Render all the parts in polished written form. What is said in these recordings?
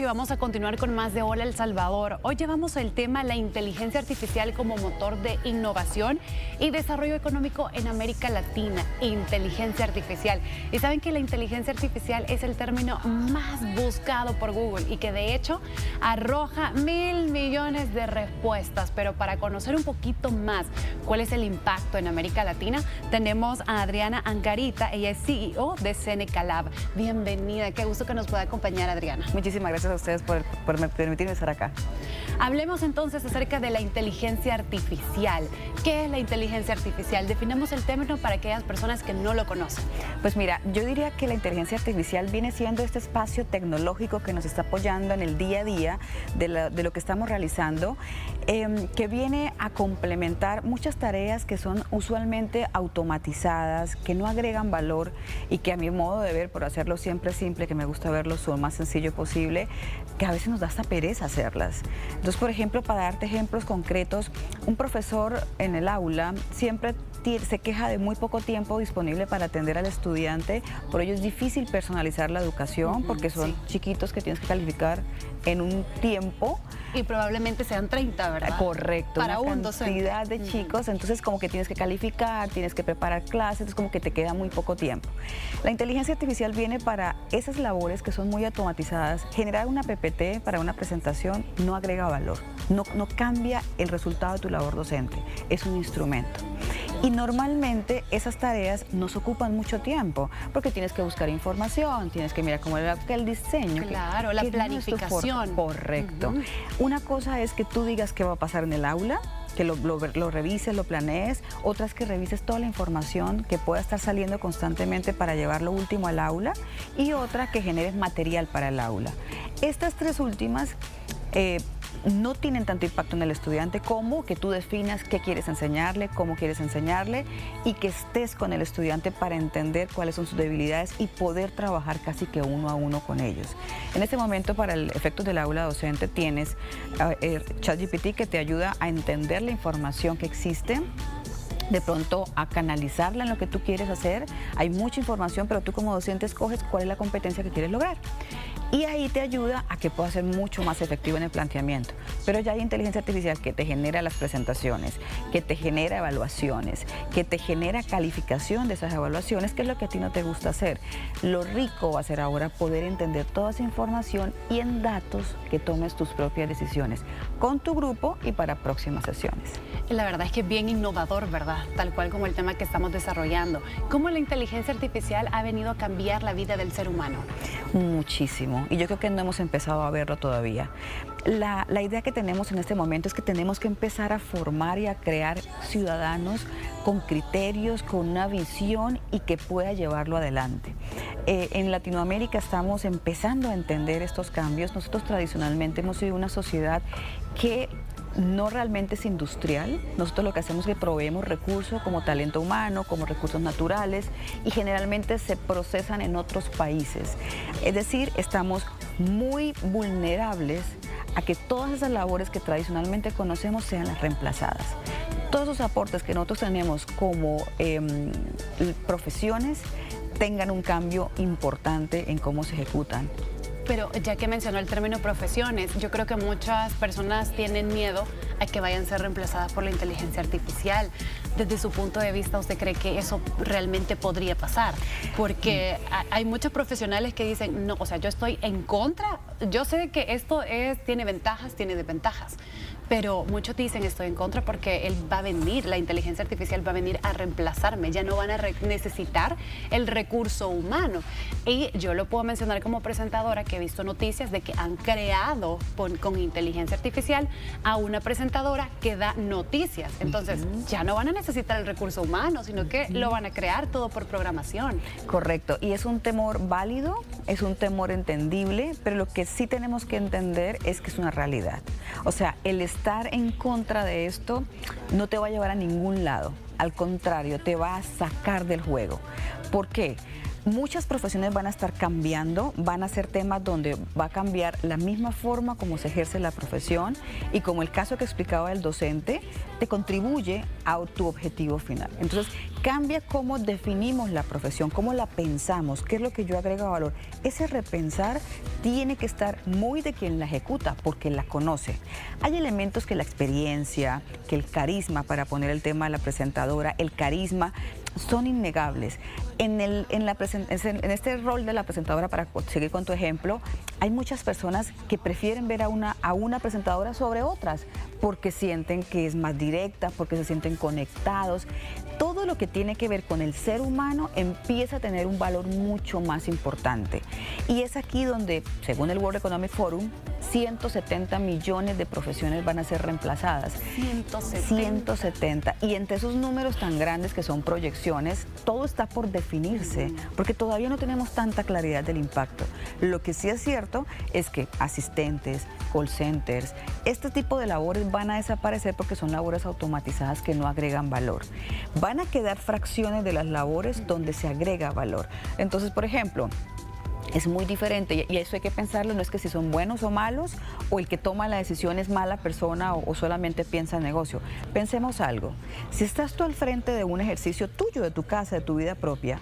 y vamos a continuar con más de Hola El Salvador. Hoy llevamos el tema la inteligencia artificial como motor de innovación y desarrollo económico en América Latina. Inteligencia artificial. Y saben que la inteligencia artificial es el término más buscado por Google y que de hecho arroja 1.000 millones de respuestas. Pero para conocer un poquito más cuál es el impacto en América Latina, tenemos a Adriana Angarita. Ella es CEO de Seneca Lab. Bienvenida, qué gusto que nos pueda acompañar, Adriana. Muchísimas gracias a ustedes por permitirme estar acá. Hablemos entonces acerca de la inteligencia artificial. ¿Qué es la inteligencia artificial? Definamos el término para aquellas personas que no lo conocen. Pues mira, yo diría que la inteligencia artificial viene siendo este espacio tecnológico que nos está apoyando en el día a día de lo que estamos realizando, que viene a complementar muchas tareas que son usualmente automatizadas, que no agregan valor y que a mi modo de ver, por hacerlo siempre simple, que me gusta verlo lo más sencillo posible, que a veces nos da hasta pereza hacerlas. Entonces, por ejemplo, para darte ejemplos concretos, un profesor en el aula siempre se queja de muy poco tiempo disponible para atender al estudiante. Por ello es difícil personalizar la educación porque son chiquitos que tienes que calificar en un tiempo. Y probablemente sean 30, ¿verdad? Correcto. Para una un cantidad de chicos, entonces como que tienes que calificar, tienes que preparar clases, entonces como que te queda muy poco tiempo. La inteligencia artificial viene para esas labores que son muy automatizadas. Generar una PPT para una presentación no agrega valor, no cambia el resultado de tu labor docente, es un instrumento. Y normalmente esas tareas nos ocupan mucho tiempo, porque tienes que buscar información, tienes que mirar cómo era el diseño. Claro, la planificación. Correcto. Una cosa es que tú digas qué va a pasar en el aula, que lo revises, lo planees. Otra es que revises toda la información que pueda estar saliendo constantemente para llevar lo último al aula. Y otra, que generes material para el aula. Estas tres últimas no tienen tanto impacto en el estudiante como que tú definas qué quieres enseñarle, cómo quieres enseñarle y que estés con el estudiante para entender cuáles son sus debilidades y poder trabajar casi que uno a uno con ellos. En este momento, para el efecto del aula docente, tienes ChatGPT que te ayuda a entender la información que existe, de pronto a canalizarla en lo que tú quieres hacer. Hay mucha información, pero tú como docente escoges cuál es la competencia que quieres lograr. Y ahí te ayuda a que puedas ser mucho más efectivo en el planteamiento. Pero ya hay inteligencia artificial que te genera las presentaciones, que te genera evaluaciones, que te genera calificación de esas evaluaciones, que es lo que a ti no te gusta hacer. Lo rico va a ser ahora poder entender toda esa información y en datos que tomes tus propias decisiones con tu grupo y para próximas sesiones. La verdad es que es bien innovador, ¿verdad? Tal cual como el tema que estamos desarrollando. ¿Cómo la inteligencia artificial ha venido a cambiar la vida del ser humano? Muchísimo. Y yo creo que no hemos empezado a verlo todavía. La idea que tenemos en este momento es que tenemos que empezar a formar y a crear ciudadanos con criterios, con una visión y que pueda llevarlo adelante. En Latinoamérica estamos empezando a entender estos cambios. Nosotros tradicionalmente hemos sido una sociedad que no realmente es industrial. Nosotros lo que hacemos es que proveemos recursos como talento humano, como recursos naturales y generalmente se procesan en otros países. Es decir, estamos muy vulnerables a que todas esas labores que tradicionalmente conocemos sean las reemplazadas. Todos los aportes que nosotros tenemos como profesiones tengan un cambio importante en cómo se ejecutan. Pero ya que mencionó el término profesiones, yo creo que muchas personas tienen miedo a que vayan a ser reemplazadas por la inteligencia artificial. Desde su punto de vista, ¿usted cree que eso realmente podría pasar? Porque hay muchos profesionales que dicen, no, o sea, yo estoy en contra, yo sé que esto tiene ventajas, tiene desventajas, pero muchos dicen estoy en contra porque él va a venir, la inteligencia artificial va a venir a reemplazarme, ya no van a necesitar el recurso humano. Y yo lo puedo mencionar como presentadora que he visto noticias de que han creado con inteligencia artificial a una presentadora que da noticias. Entonces ya no van a necesitar el recurso humano, sino que lo van a crear todo por programación. Correcto, y es un temor válido, es un temor entendible, pero lo que sí tenemos que entender es que es una realidad. O sea, el estar en contra de esto no te va a llevar a ningún lado, al contrario, te va a sacar del juego. ¿Por qué? Muchas profesiones van a estar cambiando, van a ser temas donde va a cambiar la misma forma como se ejerce la profesión y como el caso que explicaba el docente, te contribuye a tu objetivo final. Entonces, cambia cómo definimos la profesión, cómo la pensamos, qué es lo que yo agrego valor. Ese repensar tiene que estar muy de quien la ejecuta, porque la conoce. Hay elementos que la experiencia, que el carisma, para poner el tema de la presentadora, el carisma, son innegables. En este rol de la presentadora, para seguir con tu ejemplo, hay muchas personas que prefieren ver a una presentadora sobre otras porque sienten que es más directa, porque se sienten conectados. Todo lo que tiene que ver con el ser humano empieza a tener un valor mucho más importante. Y es aquí donde, según el World Economic Forum, 170 millones de profesiones van a ser reemplazadas. 170. Y entre esos números tan grandes que son proyecciones, todo está por definirse, porque todavía no tenemos tanta claridad del impacto. Lo que sí es cierto es que asistentes, call centers, este tipo de labores van a desaparecer porque son labores automatizadas que no agregan valor. Van a quedar fracciones de las labores donde se agrega valor. Entonces, por ejemplo, es muy diferente y eso hay que pensarlo, no es que si son buenos o malos o el que toma la decisión es mala persona o solamente piensa en negocio. Pensemos algo, si estás tú al frente de un ejercicio tuyo, de tu casa, de tu vida propia,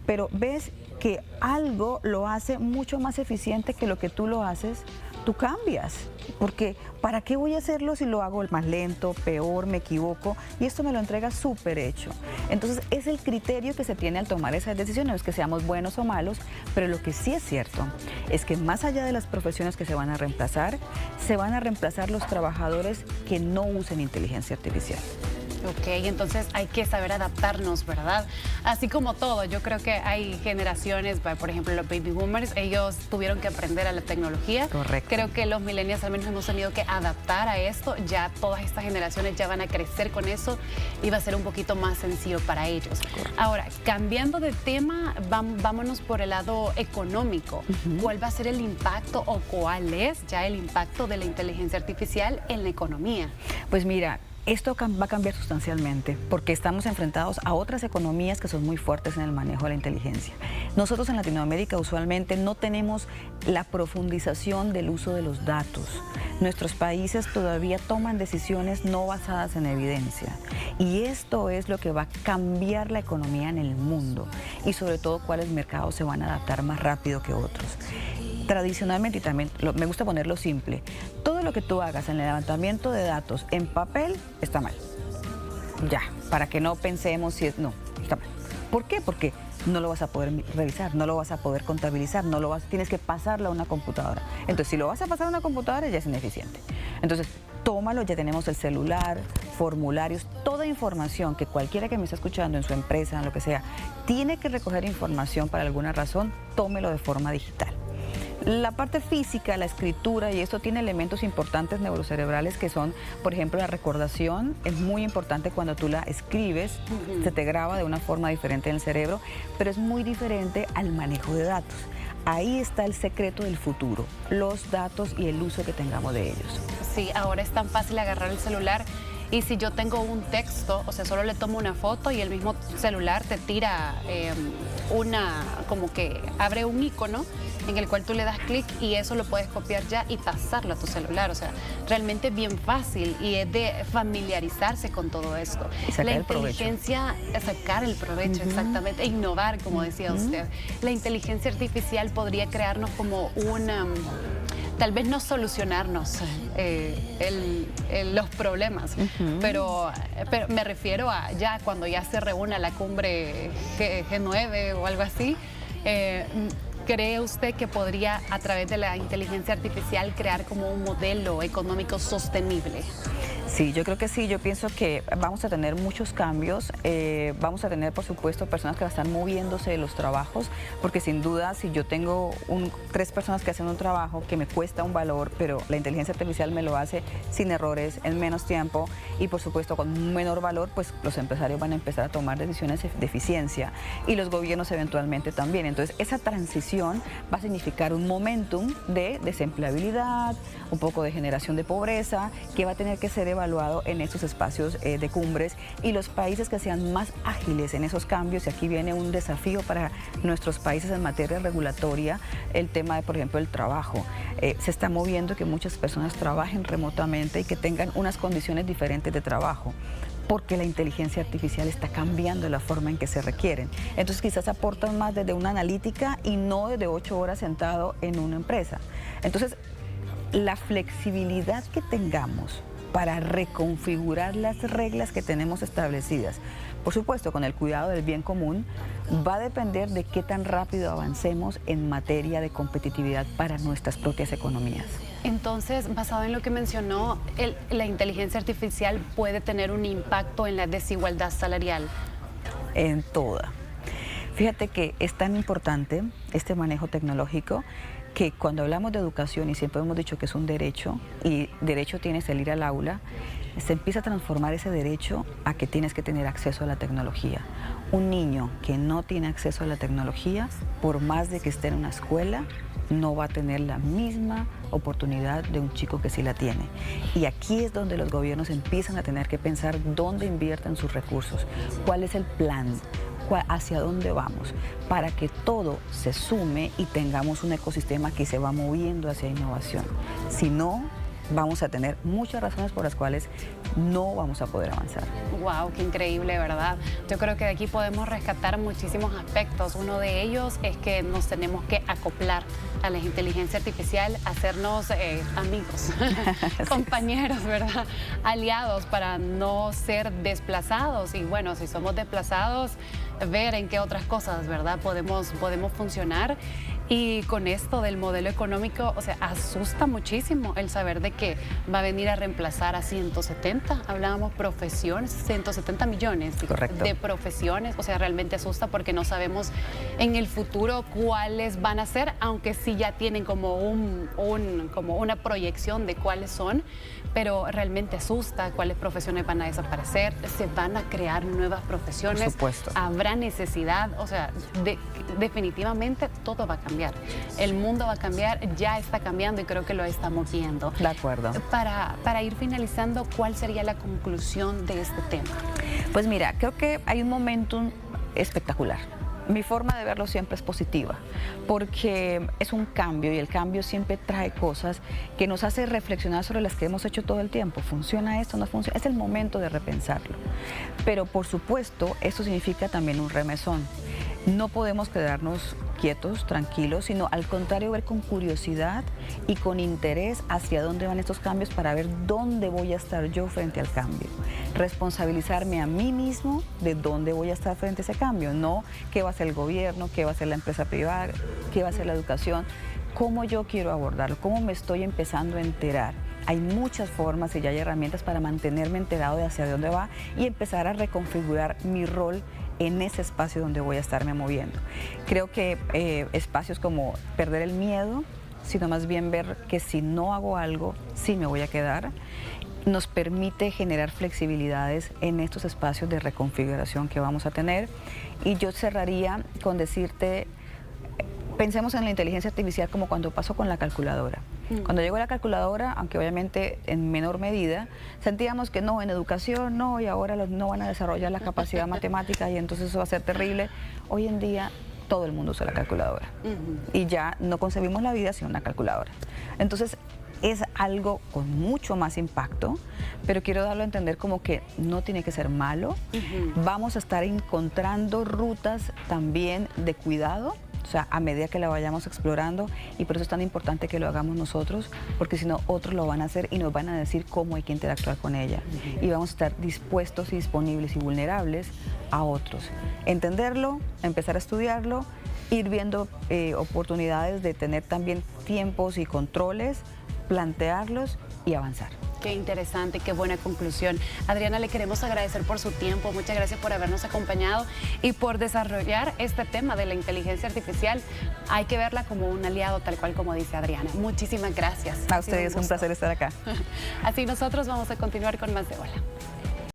pero ves que algo lo hace mucho más eficiente que lo que tú lo haces, tú cambias, porque ¿para qué voy a hacerlo si lo hago más lento, peor, me equivoco? Y esto me lo entrega súper hecho. Entonces es el criterio que se tiene al tomar esas decisiones, no es que seamos buenos o malos, pero lo que sí es cierto es que más allá de las profesiones que se van a reemplazar los trabajadores que no usen inteligencia artificial. Ok, entonces hay que saber adaptarnos, ¿verdad? Así como todo, yo creo que hay generaciones, por ejemplo, los baby boomers, ellos tuvieron que aprender a la tecnología. Correcto. Creo que los millennials al menos hemos tenido que adaptar a esto, ya todas estas generaciones ya van a crecer con eso y va a ser un poquito más sencillo para ellos. Correcto. Ahora, cambiando de tema, vámonos por el lado económico. ¿Cuál va a ser el impacto o cuál es ya el impacto de la inteligencia artificial en la economía? Pues mira, esto va a cambiar sustancialmente porque estamos enfrentados a otras economías que son muy fuertes en el manejo de la inteligencia. Nosotros en Latinoamérica usualmente no tenemos la profundización del uso de los datos. Nuestros países todavía toman decisiones no basadas en evidencia. Y esto es lo que va a cambiar la economía en el mundo y sobre todo cuáles mercados se van a adaptar más rápido que otros. Tradicionalmente, y también me gusta ponerlo simple, todo lo que tú hagas en el levantamiento de datos en papel está mal. Ya, para que no pensemos si es... No, está mal. ¿Por qué? Porque no lo vas a poder revisar, no lo vas a poder contabilizar, tienes que pasarlo a una computadora. Entonces, si lo vas a pasar a una computadora, ya es ineficiente. Entonces, tómalo, ya tenemos el celular, formularios, toda información que cualquiera que me esté escuchando en su empresa, en lo que sea, tiene que recoger información para alguna razón, tómelo de forma digital. La parte física, la escritura, y esto tiene elementos importantes neurocerebrales que son, por ejemplo, la recordación. Es muy importante cuando tú la escribes, se te graba de una forma diferente en el cerebro, pero es muy diferente al manejo de datos. Ahí está el secreto del futuro, los datos y el uso que tengamos de ellos. Sí, ahora es tan fácil agarrar el celular y si yo tengo un texto, o sea, solo le tomo una foto y el mismo celular te tira como que abre un icono en el cual tú le das clic y eso lo puedes copiar ya y pasarlo a tu celular. O sea, realmente es bien fácil y es de familiarizarse con todo esto. Y sacar la el provecho. inteligencia, sacar el provecho, exactamente, e innovar, como decía usted. La inteligencia artificial podría crearnos como tal vez no solucionarnos los problemas, pero me refiero a ya cuando ya se reúna la cumbre G9 o algo así, ¿cree usted que podría a través de la inteligencia artificial crear como un modelo económico sostenible? Sí, yo creo que sí, yo pienso que vamos a tener muchos cambios, vamos a tener por supuesto personas que van a estar moviéndose de los trabajos, porque sin duda si yo tengo 3 personas que hacen un trabajo que me cuesta un valor, pero la inteligencia artificial me lo hace sin errores, en menos tiempo y por supuesto con un menor valor, pues los empresarios van a empezar a tomar decisiones de eficiencia y los gobiernos eventualmente también. Entonces esa transición decisión va a significar un momentum de desempleabilidad, un poco de generación de pobreza, que va a tener que ser evaluado en estos espacios de cumbres, y los países que sean más ágiles en esos cambios, y aquí viene un desafío para nuestros países en materia regulatoria, el tema de, por ejemplo, el trabajo. Se está moviendo que muchas personas trabajen remotamente y que tengan unas condiciones diferentes de trabajo, porque la inteligencia artificial está cambiando la forma en que se requieren. Entonces quizás aportan más desde una analítica y no desde 8 horas sentado en una empresa. Entonces, la flexibilidad que tengamos para reconfigurar las reglas que tenemos establecidas, por supuesto con el cuidado del bien común, va a depender de qué tan rápido avancemos en materia de competitividad para nuestras propias economías. Entonces, basado en lo que mencionó, la inteligencia artificial puede tener un impacto en la desigualdad salarial. En toda. Fíjate que es tan importante este manejo tecnológico que cuando hablamos de educación, y siempre hemos dicho que es un derecho, y derecho tienes el ir al aula, se empieza a transformar ese derecho a que tienes que tener acceso a la tecnología. Un niño que no tiene acceso a la tecnología, por más de que esté en una escuela, no va a tener la misma oportunidad de un chico que sí la tiene. Y aquí es donde los gobiernos empiezan a tener que pensar dónde invierten sus recursos, cuál es el plan, hacia dónde vamos, para que todo se sume y tengamos un ecosistema que se va moviendo hacia innovación. Si no, vamos a tener muchas razones por las cuales no vamos a poder avanzar. Wow, qué increíble, ¿verdad? Yo creo que de aquí podemos rescatar muchísimos aspectos. Uno de ellos es que nos tenemos que acoplar a la inteligencia artificial, hacernos amigos, compañeros, ¿verdad? Aliados para no ser desplazados. Y bueno, si somos desplazados, ver en qué otras cosas, ¿verdad? Podemos funcionar. Y con esto del modelo económico, o sea, asusta muchísimo el saber de que va a venir a reemplazar a 170, hablábamos profesiones, 170 millones de profesiones, o sea, realmente asusta porque no sabemos en el futuro cuáles van a ser, aunque sí ya tienen como como una proyección de cuáles son, pero realmente asusta cuáles profesiones van a desaparecer, se van a crear nuevas profesiones, por supuesto, habrá necesidad, o sea, definitivamente todo va a cambiar. El mundo va a cambiar, ya está cambiando y creo que lo estamos viendo. De acuerdo. Para ir finalizando, ¿cuál sería la conclusión de este tema? Pues mira, creo que hay un momentum espectacular. Mi forma de verlo siempre es positiva, porque es un cambio y el cambio siempre trae cosas que nos hace reflexionar sobre las que hemos hecho todo el tiempo. ¿Funciona esto? ¿No funciona? Es el momento de repensarlo. Pero por supuesto, esto significa también un remesón. No podemos quedarnos quietos, tranquilos, sino al contrario ver con curiosidad y con interés hacia dónde van estos cambios para ver dónde voy a estar yo frente al cambio. Responsabilizarme a mí mismo de dónde voy a estar frente a ese cambio, no qué va a hacer el gobierno, qué va a hacer la empresa privada, qué va a hacer la educación, cómo yo quiero abordarlo, cómo me estoy empezando a enterar. Hay muchas formas y ya hay herramientas para mantenerme enterado de hacia dónde va y empezar a reconfigurar mi rol en ese espacio donde voy a estarme moviendo. Creo que espacios como perder el miedo, sino más bien ver que si no hago algo, sí me voy a quedar, nos permite generar flexibilidades en estos espacios de reconfiguración que vamos a tener. Y yo cerraría con decirte, pensemos en la inteligencia artificial como cuando pasó con la calculadora. Cuando llegó la calculadora, aunque obviamente en menor medida, sentíamos que no, en educación no, y ahora no van a desarrollar la capacidad matemática y entonces eso va a ser terrible. Hoy en día todo el mundo usa la calculadora y ya no concebimos la vida sin una calculadora. Entonces es algo con mucho más impacto, pero quiero darlo a entender como que no tiene que ser malo. Vamos a estar encontrando rutas también de cuidado, o sea, a medida que la vayamos explorando, y por eso es tan importante que lo hagamos nosotros, porque si no, otros lo van a hacer y nos van a decir cómo hay que interactuar con ella. Y vamos a estar dispuestos y disponibles y vulnerables a otros. Entenderlo, empezar a estudiarlo, ir viendo oportunidades de tener también tiempos y controles, plantearlos y avanzar. Qué interesante, qué buena conclusión. Adriana, le queremos agradecer por su tiempo, muchas gracias por habernos acompañado y por desarrollar este tema de la inteligencia artificial. Hay que verla como un aliado, tal cual como dice Adriana. Muchísimas gracias. A ustedes, un placer estar acá. Así nosotros vamos a continuar con más de Hola.